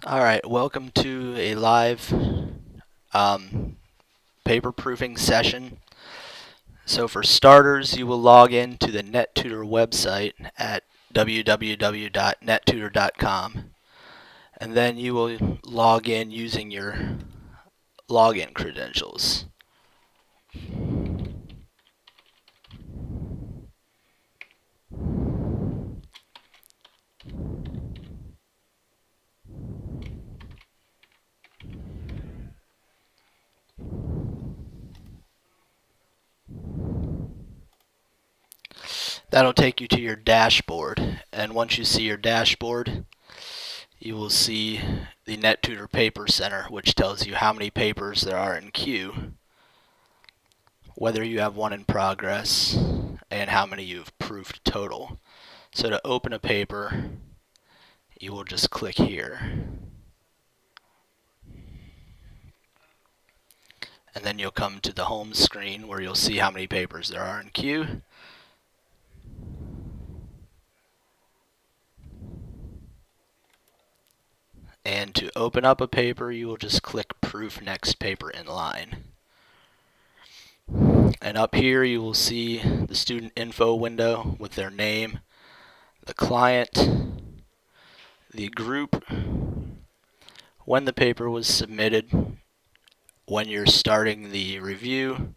Alright, welcome to a live paper proofing session. So for starters, you will log in to the NetTutor website at www.nettutor.com, and then you will log in using your login credentials. That'll take you to your dashboard, and once you see your dashboard, you will see the NetTutor Paper Center, which tells you how many papers there are in queue, whether you have one in progress, and how many you've proofed total. So to open a paper, you will just click here. And then you'll come to the home screen where you'll see how many papers there are in queue. And to open up a paper, you will just click Proof Next Paper in Line. And up here you will see the student info window with their name, the client, the group, when the paper was submitted, when you're starting the review,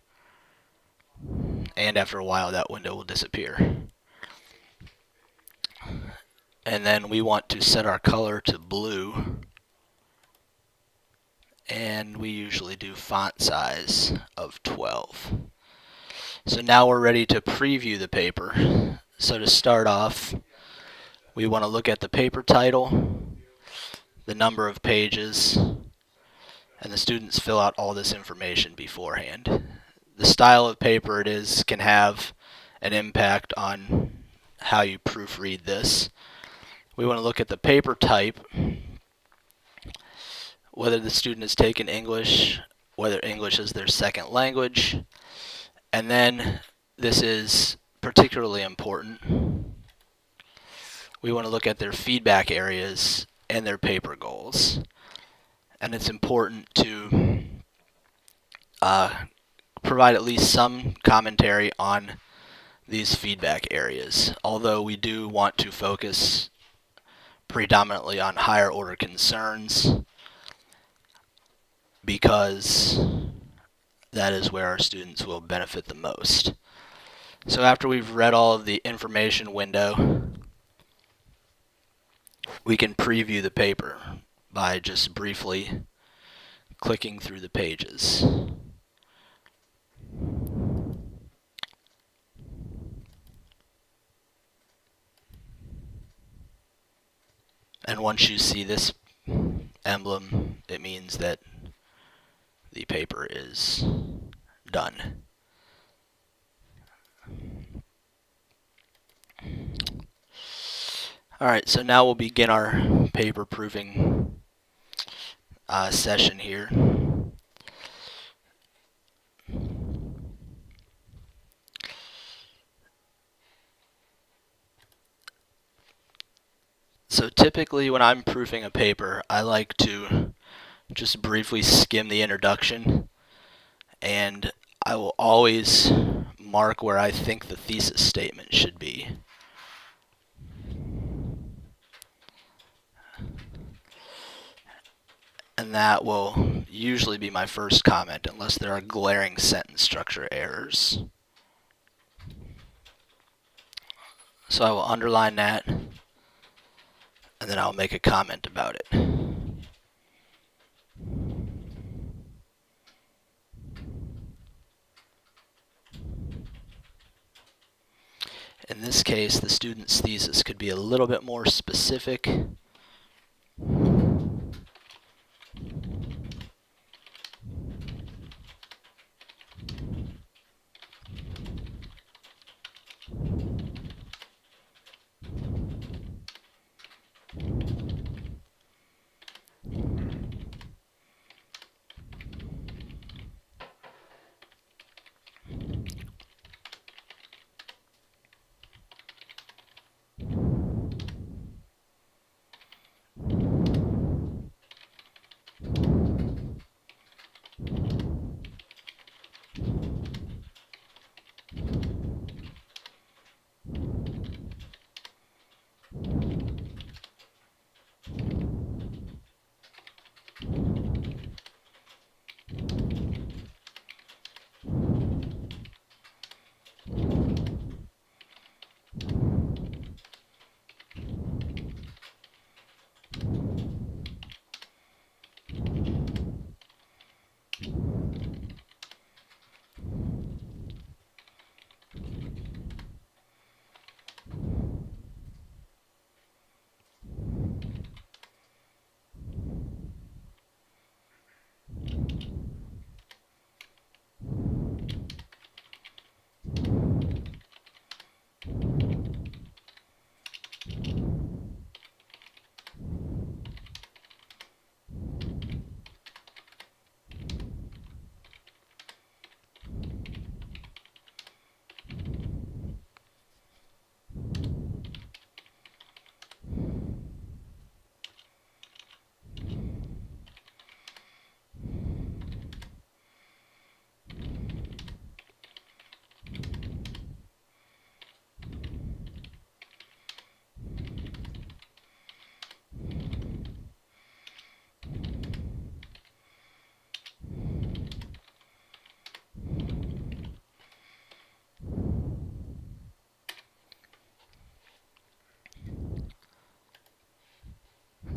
and after a while that window will disappear. And then we want to set our color to blue, and we usually do font size of 12. So now we're ready to preview the paper. So to start off, we want to look at the paper title, the number of pages, and the students fill out all this information beforehand. The style of paper it is can have an impact on how you proofread this. We want to look at the paper type, whether the student has taken English, whether English is their second language, and then this is particularly important. We want to look at their feedback areas and their paper goals. And it's important to provide at least some commentary on these feedback areas, although we do want to focus predominantly on higher order concerns because that is where our students will benefit the most. So after we've read all of the information window, we can preview the paper by just briefly clicking through the pages. And once you see this emblem, it means that the paper is done. Alright, so now we'll begin our paper proofing session here. So typically when I'm proofing a paper, I like to just briefly skim the introduction, and I will always mark where I think the thesis statement should be. And that will usually be my first comment unless there are glaring sentence structure errors. So I will underline that, and then I'll make a comment about it. In this case, the student's thesis could be a little bit more specific.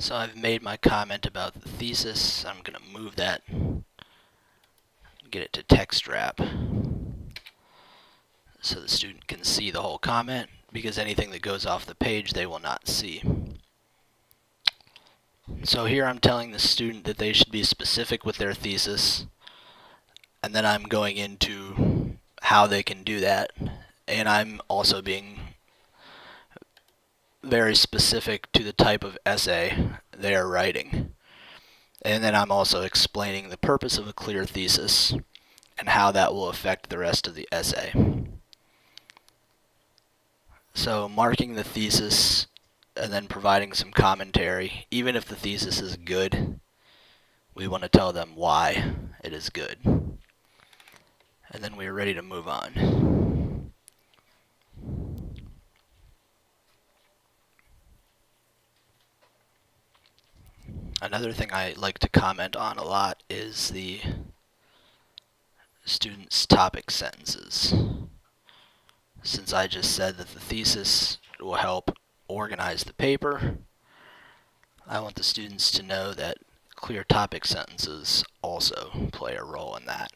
So I've made my comment about the thesis. I'm going to move that, get it to text wrap, so the student can see the whole comment, because anything that goes off the page they will not see. So here I'm telling the student that they should be specific with their thesis, and then I'm going into how they can do that, and I'm also being very specific to the type of essay they are writing. And then I'm also explaining the purpose of a clear thesis and how that will affect the rest of the essay. So marking the thesis and then providing some commentary, even if the thesis is good, we want to tell them why it is good. And then we are ready to move on. Another thing I like to comment on a lot is the students' topic sentences. Since I just said that the thesis will help organize the paper, I want the students to know that clear topic sentences also play a role in that.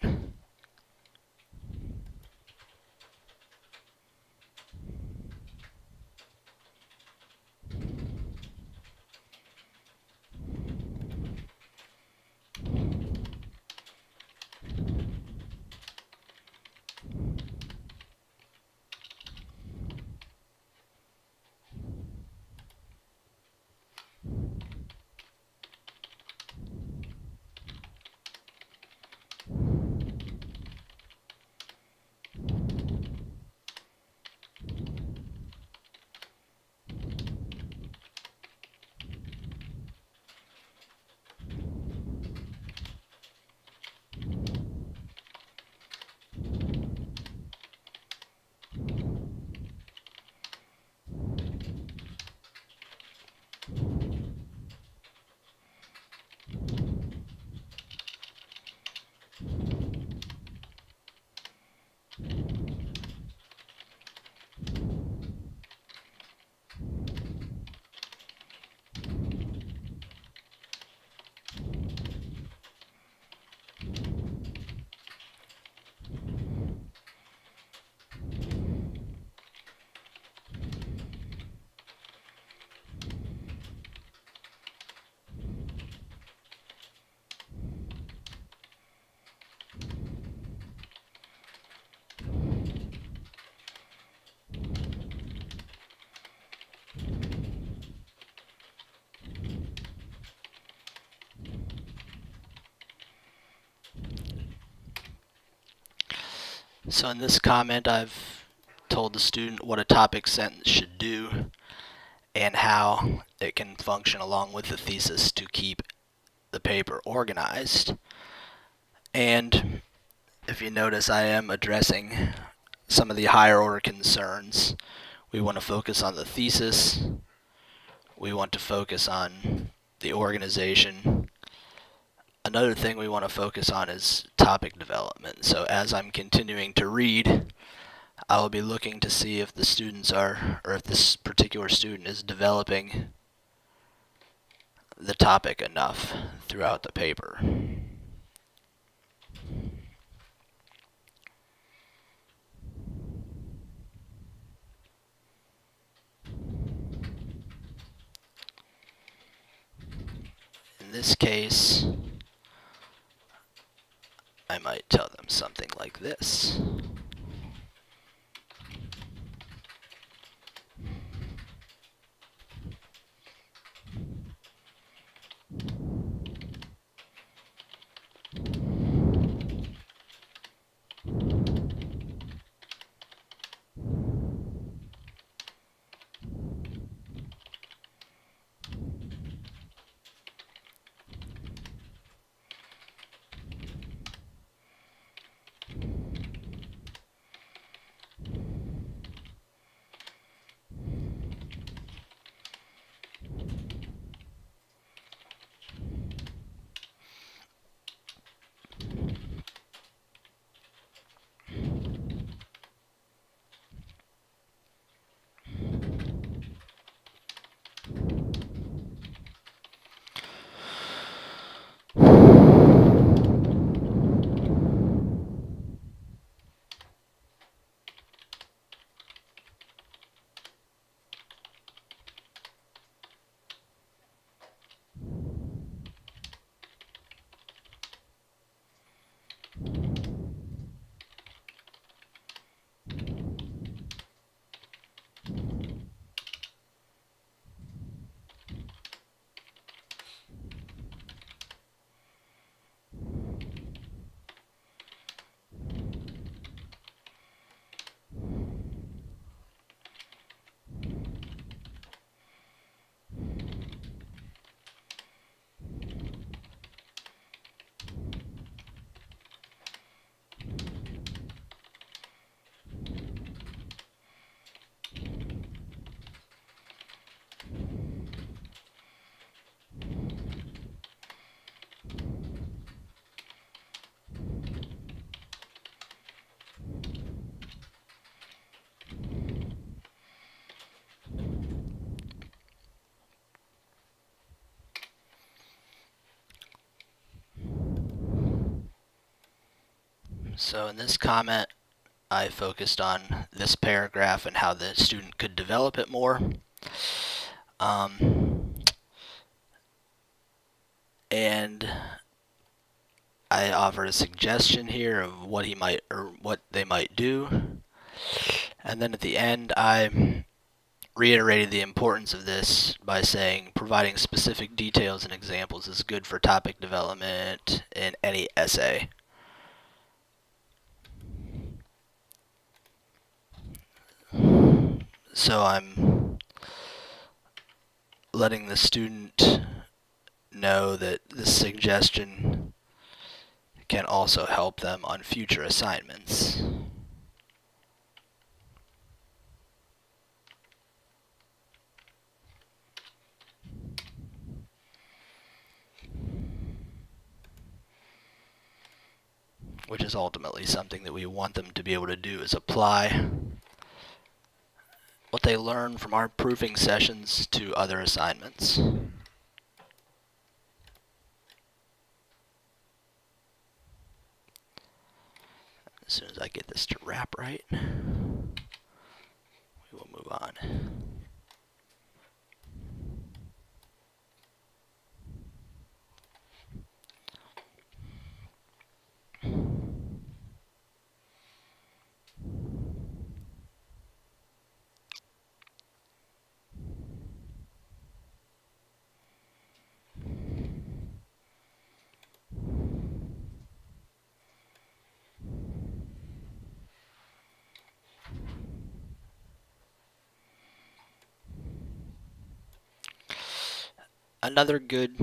So in this comment, I've told the student what a topic sentence should do and how it can function along with the thesis to keep the paper organized. And if you notice, I am addressing some of the higher order concerns. We want to focus on the thesis. We want to focus on the organization. Another thing we want to focus on is topic development. So as I'm continuing to read, I will be looking to see if the students are, or if this particular student is developing the topic enough throughout the paper. In this case, I might tell them something like this. So in this comment, I focused on this paragraph and how the student could develop it more. And I offered a suggestion here of what he might or what they might do. And then at the end, I reiterated the importance of this by saying providing specific details and examples is good for topic development in any essay. So I'm letting the student know that this suggestion can also help them on future assignments. Which is ultimately something that we want them to be able to do, is apply what they learn from our proofing sessions to other assignments. As soon as I get this to wrap right, we will move on. Another good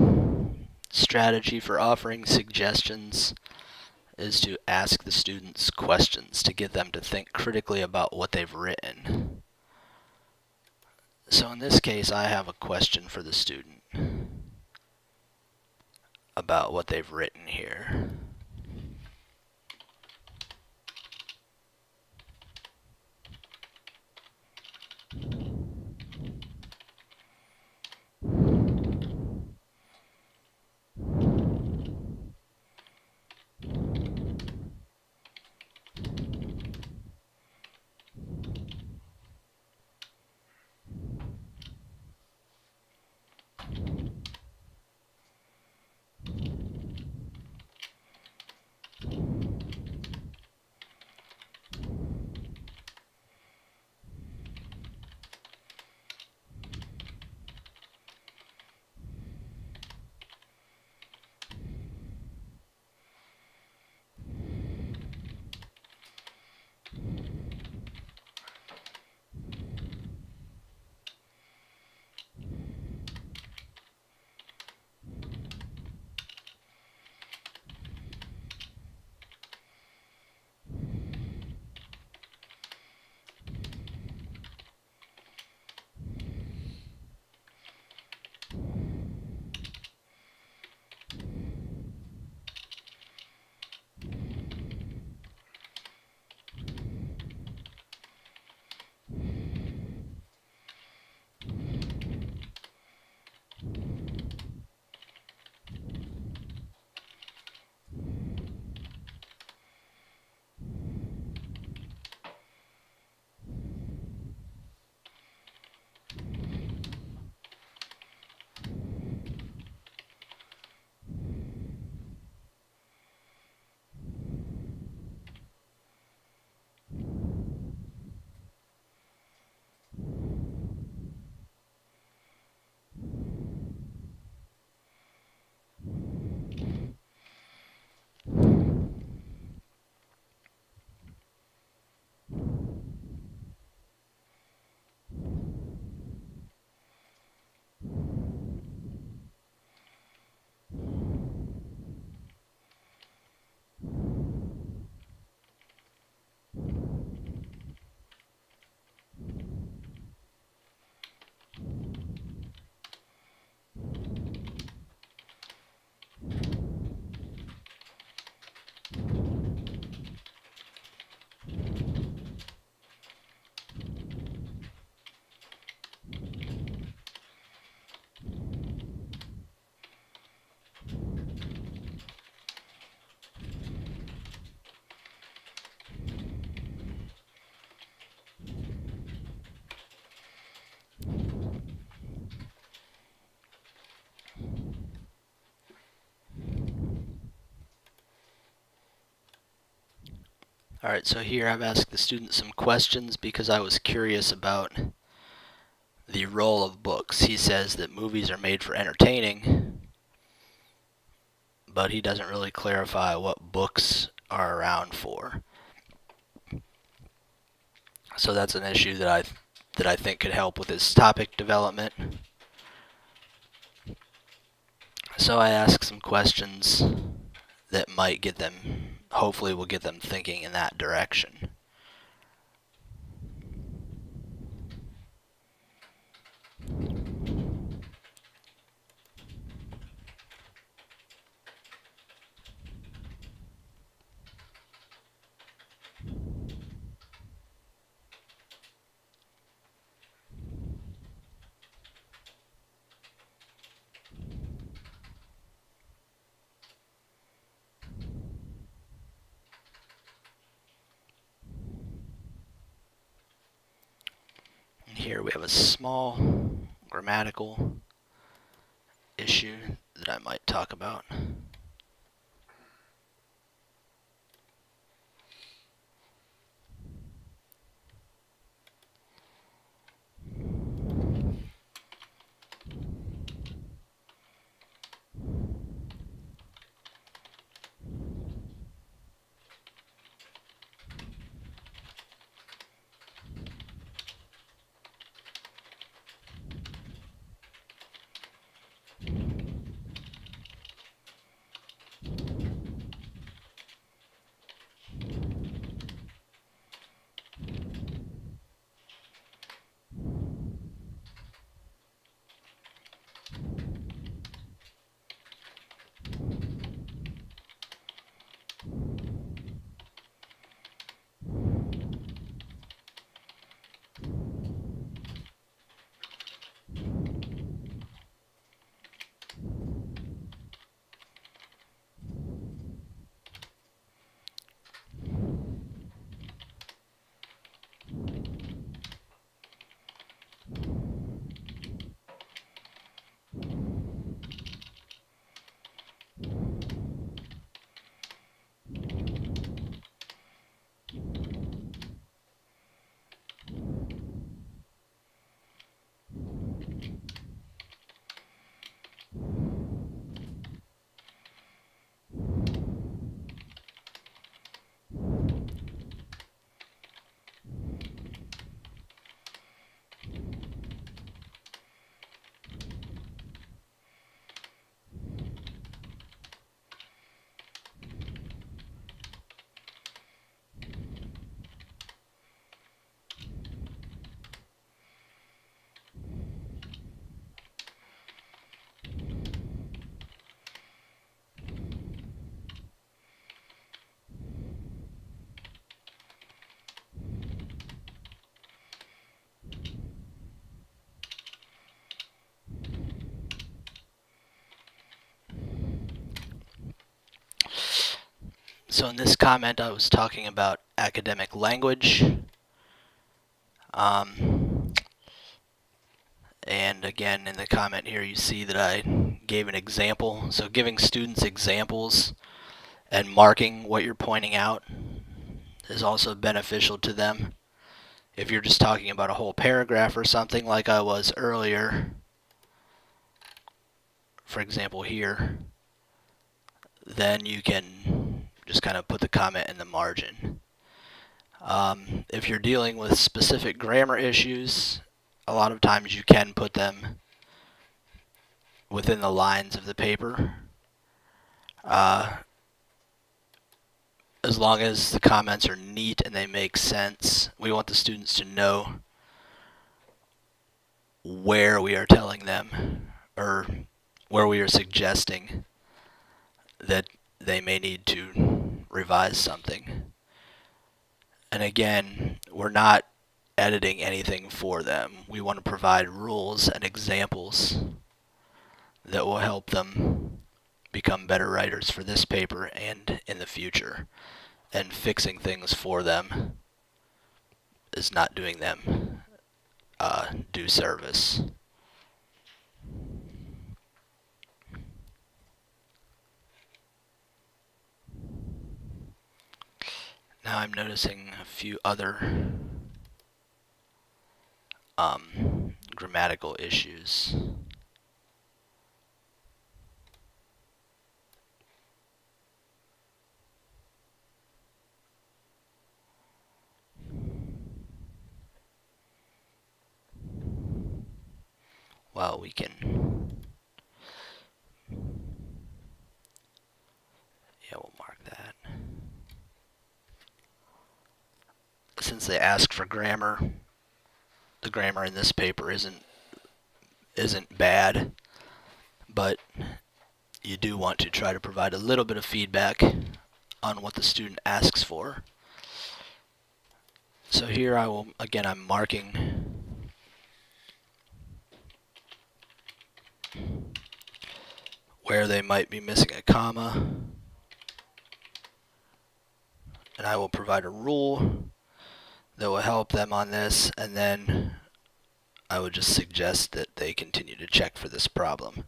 strategy for offering suggestions is to ask the students questions to get them to think critically about what they've written. So in this case, I have a question for the student about what they've written here. Alright, so here I've asked the student some questions because I was curious about the role of books. He says that movies are made for entertaining, but he doesn't really clarify what books are around for. So that's an issue that I think could help with his topic development. So I asked some questions that might get them, hopefully will get them thinking in that direction. And here we have a small grammatical issue that I might talk about. So in this comment I was talking about academic language. And again, in the comment here, you see that I gave an example. So giving students examples and marking what you're pointing out is also beneficial to them. If you're just talking about a whole paragraph or something like I was earlier, for example here, then you can just kind of put the comment in the margin. If you're dealing with specific grammar issues, a lot of times you can put them within the lines of the paper. As long as the comments are neat and they make sense, we want the students to know where we are telling them or where we are suggesting that they may need to revise something. And again, we're not editing anything for them. We want to provide rules and examples that will help them become better writers for this paper and in the future. And fixing things for them is not doing them due service. Now Now I'm noticing a few other grammatical issues. Well, we can, yeah, we'll mark that. Since they asked for grammar, the grammar in this paper isn't bad, but you do want to try to provide a little bit of feedback on what the student asks for. So here I'm marking where they might be missing a comma, and I will provide a rule that will help them on this, and then I would just suggest that they continue to check for this problem.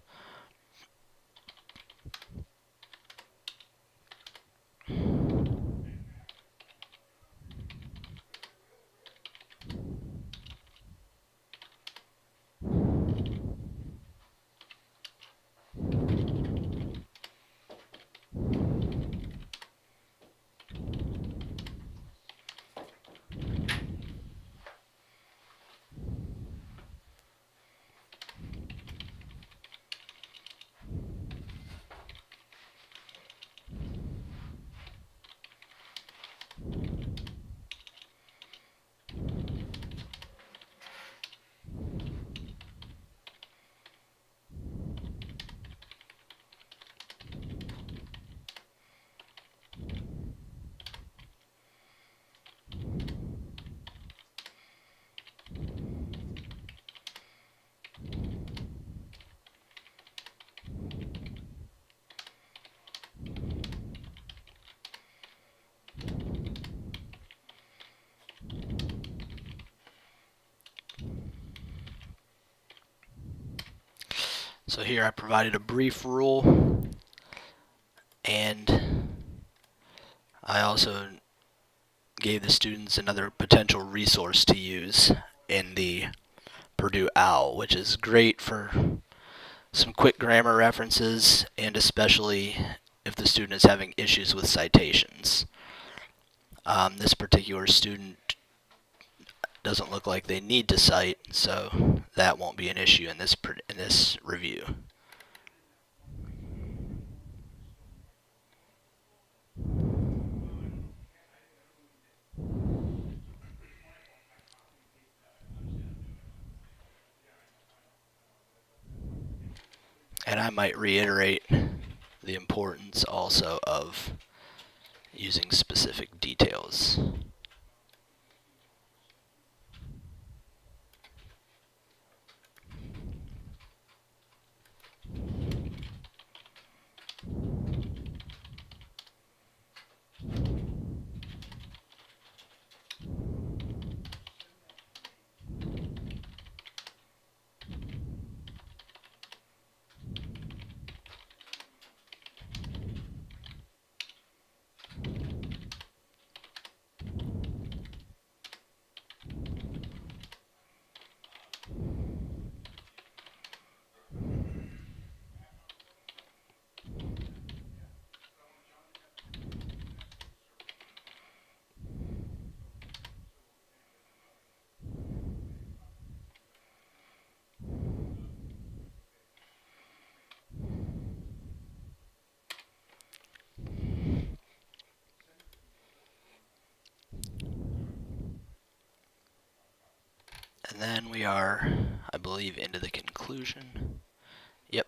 So here I provided a brief rule, and I also gave the students another potential resource to use in the Purdue OWL, which is great for some quick grammar references, and especially if the student is having issues with citations. This particular student doesn't look like they need to cite, so that won't be an issue in this review. And I might reiterate the importance also of using specific details. And then we are, I believe, into the conclusion. Yep.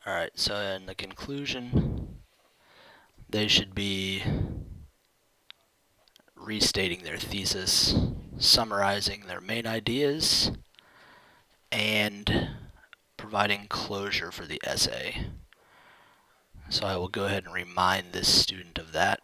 Alright, so in the conclusion, they should be restating their thesis, summarizing their main ideas, and providing closure for the essay. So I will go ahead and remind this student of that.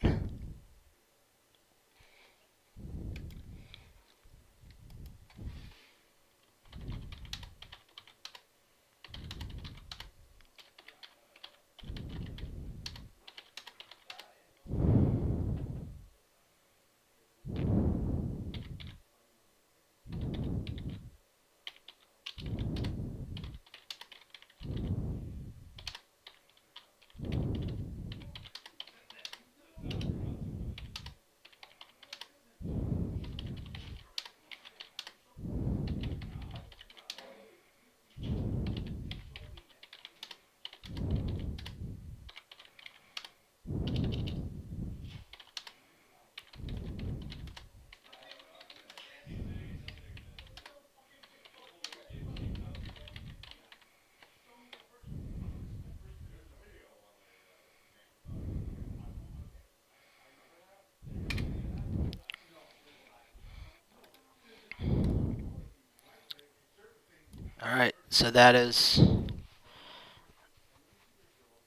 Alright, so that is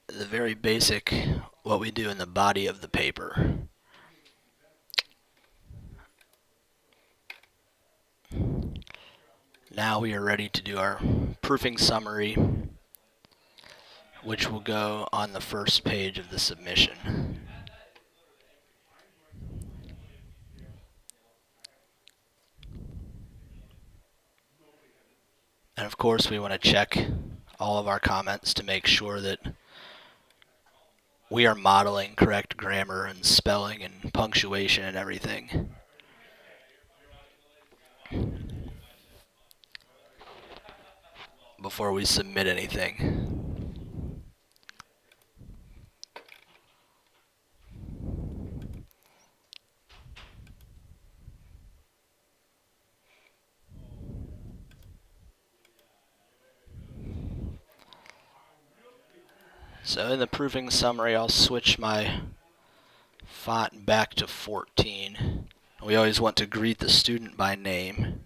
the very basic what we do in the body of the paper. Now we are ready to do our proofing summary, which will go on the first page of the submission. And of course, we want to check all of our comments to make sure that we are modeling correct grammar and spelling and punctuation and everything. Before we submit anything. So in the proofing summary, I'll switch my font back to 14. We always want to greet the student by name.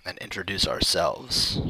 And introduce ourselves.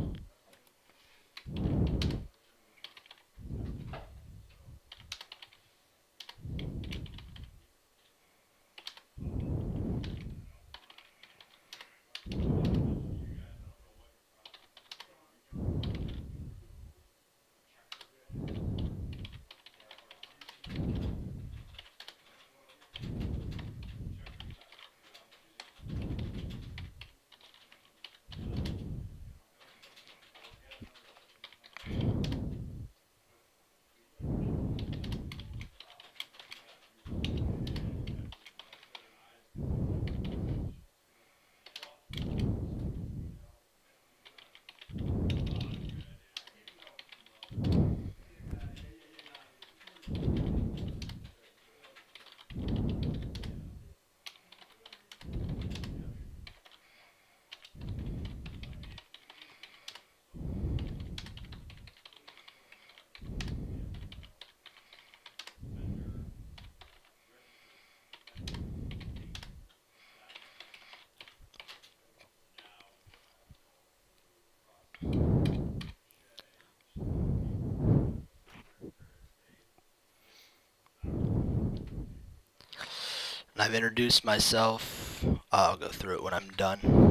And I've introduced myself. I'll go through it when I'm done.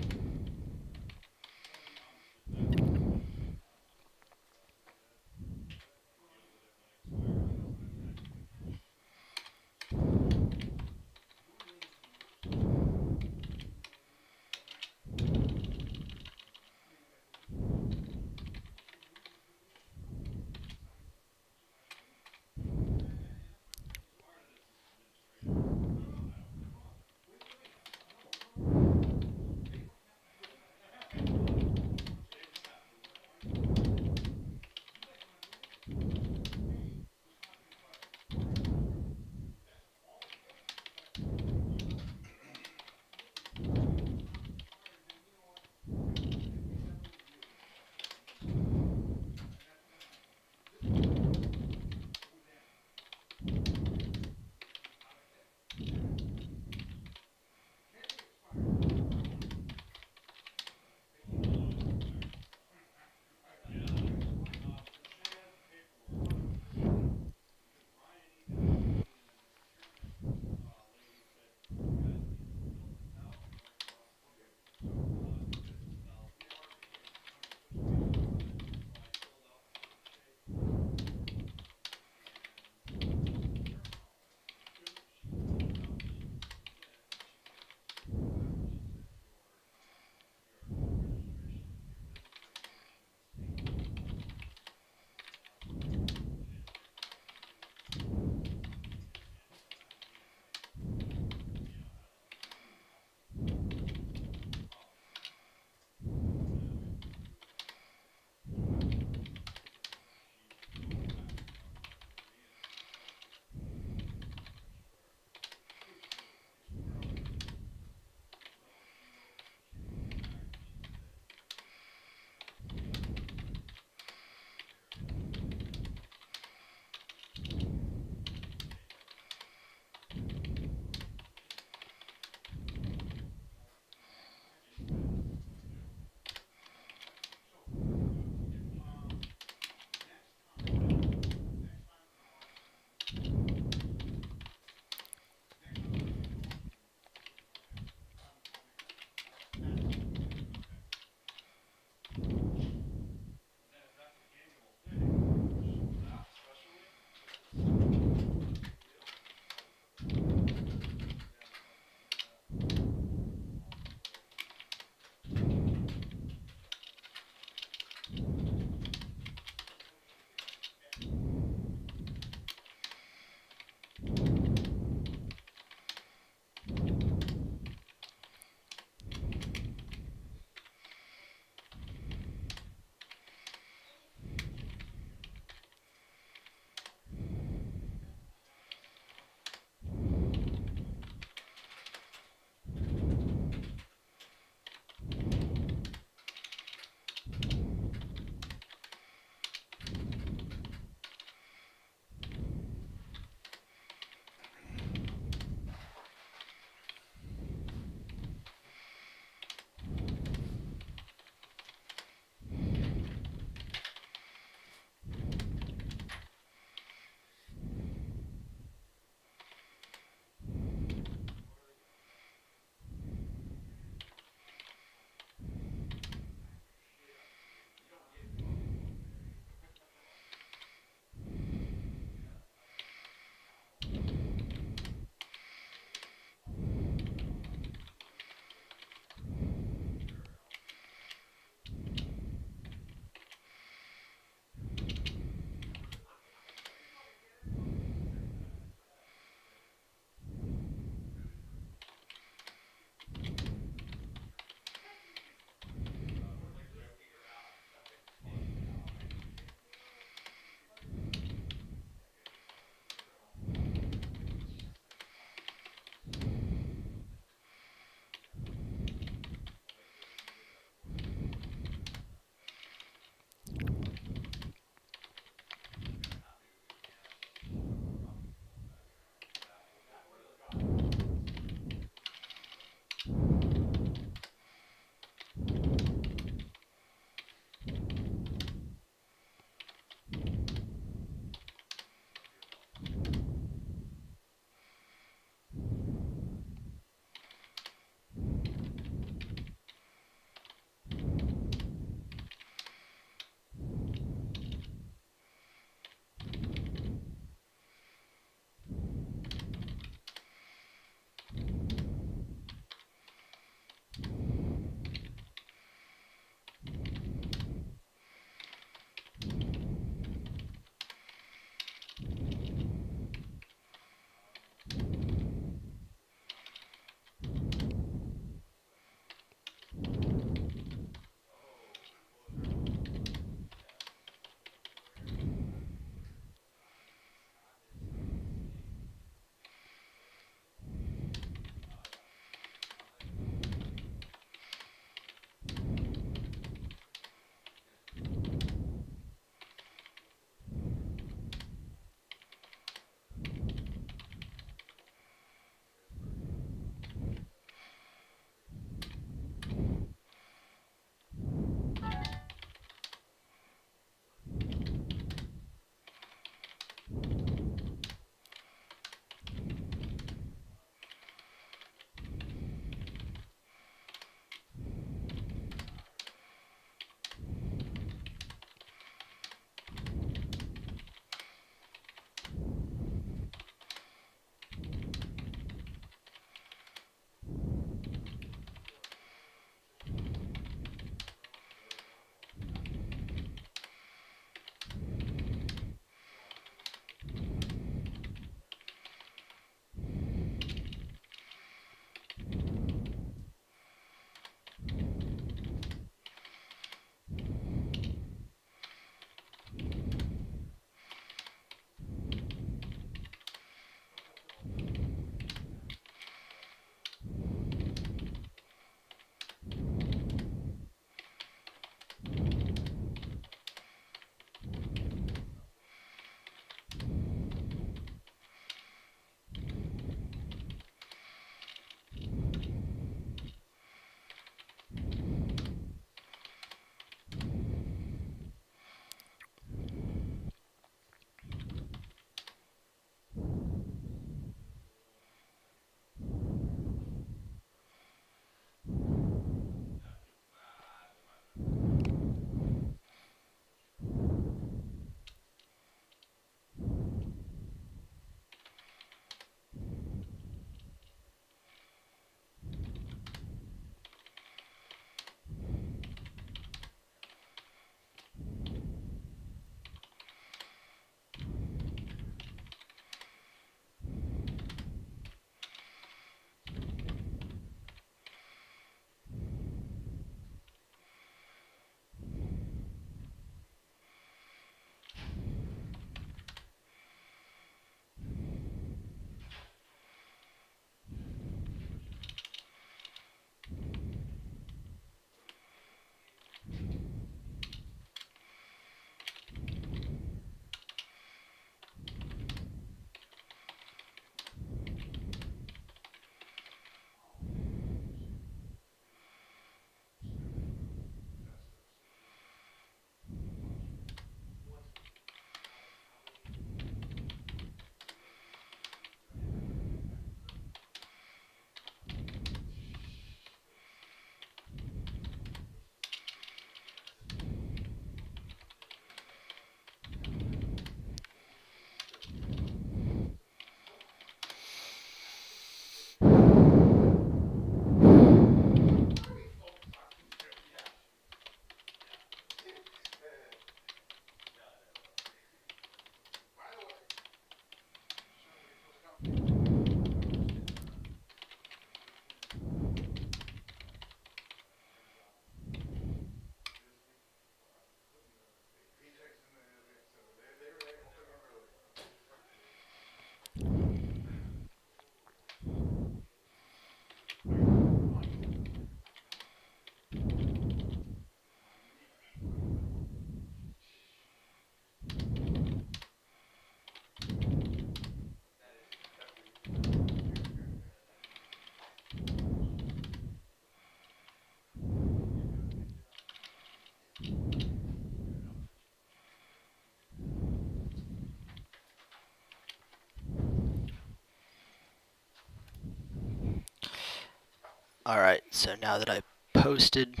Alright, so now that I posted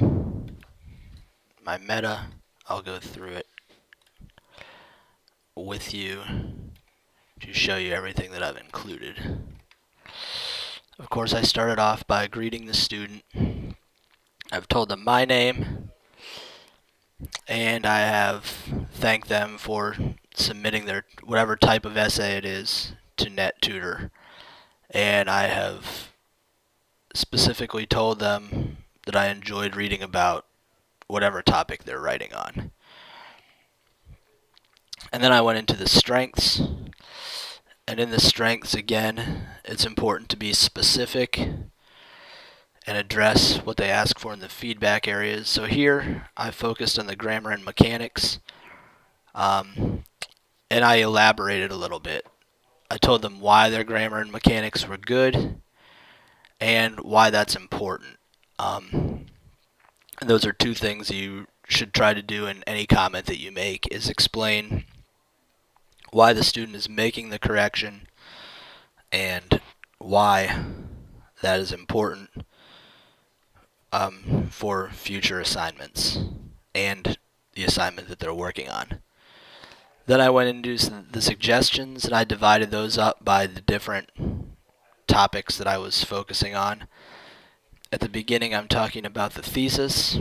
my meta, I'll go through it with you to show you everything that I've included. Of course, I started off by greeting the student. I've told them my name, and I have thanked them for submitting their whatever type of essay it is to NetTutor. And I have specifically told them that I enjoyed reading about whatever topic they're writing on. And then I went into the strengths. And in the strengths, again, it's important to be specific and address what they ask for in the feedback areas. So here, I focused on the grammar and mechanics, and I elaborated a little bit. I told them why their grammar and mechanics were good and why that's important. And those are two things you should try to do in any comment that you make, is explain why the student is making the correction and why that is important for future assignments and the assignment that they're working on. Then I went into the suggestions, and I divided those up by the different topics that I was focusing on. At the beginning, I'm talking about the thesis,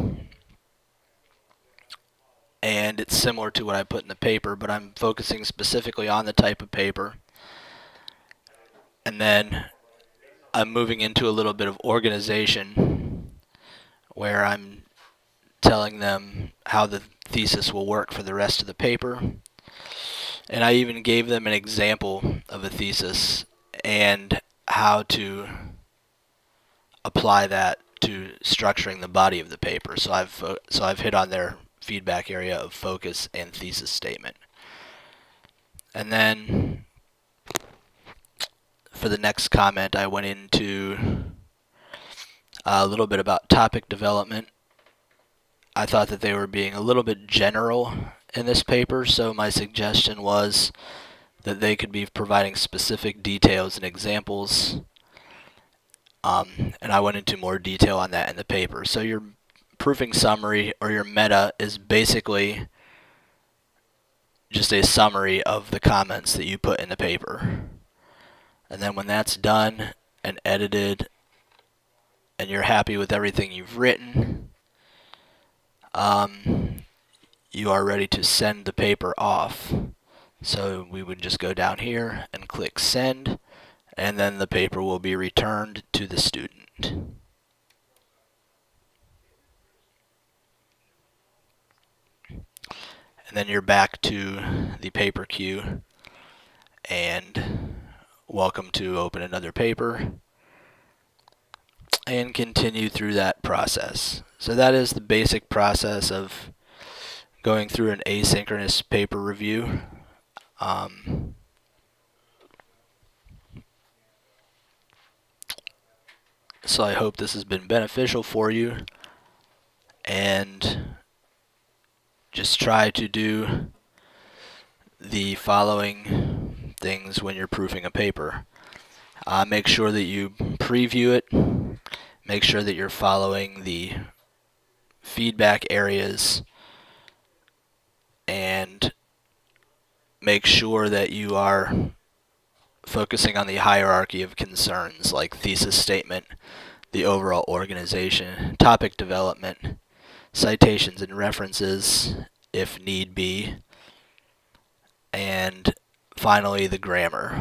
and it's similar to what I put in the paper, but I'm focusing specifically on the type of paper. And then I'm moving into a little bit of organization, where I'm telling them how the thesis will work for the rest of the paper. And I even gave them an example of a thesis and how to apply that to structuring the body of the paper. So I've hit on their feedback area of focus and thesis statement. And then for the next comment, I went into a little bit about topic development. I thought that they were being a little bit general in this paper, so my suggestion was that they could be providing specific details and examples. And I went into more detail on that in the paper. So your proofing summary, or your meta, is basically just a summary of the comments that you put in the paper. And then when that's done and edited and you're happy with everything you've written, you are ready to send the paper off. So we would just go down here and click send, and then the paper will be returned to the student. And then you're back to the paper queue, and welcome to open another paper and continue through that process. So that is the basic process of going through an asynchronous paper review. So I hope this has been beneficial for you, and just try to do the following things when you're proofing a paper. Make sure that you preview it. Make sure that you're following the feedback areas, and make sure that you are focusing on the hierarchy of concerns, like thesis statement, the overall organization, topic development, citations and references if need be, and finally the grammar.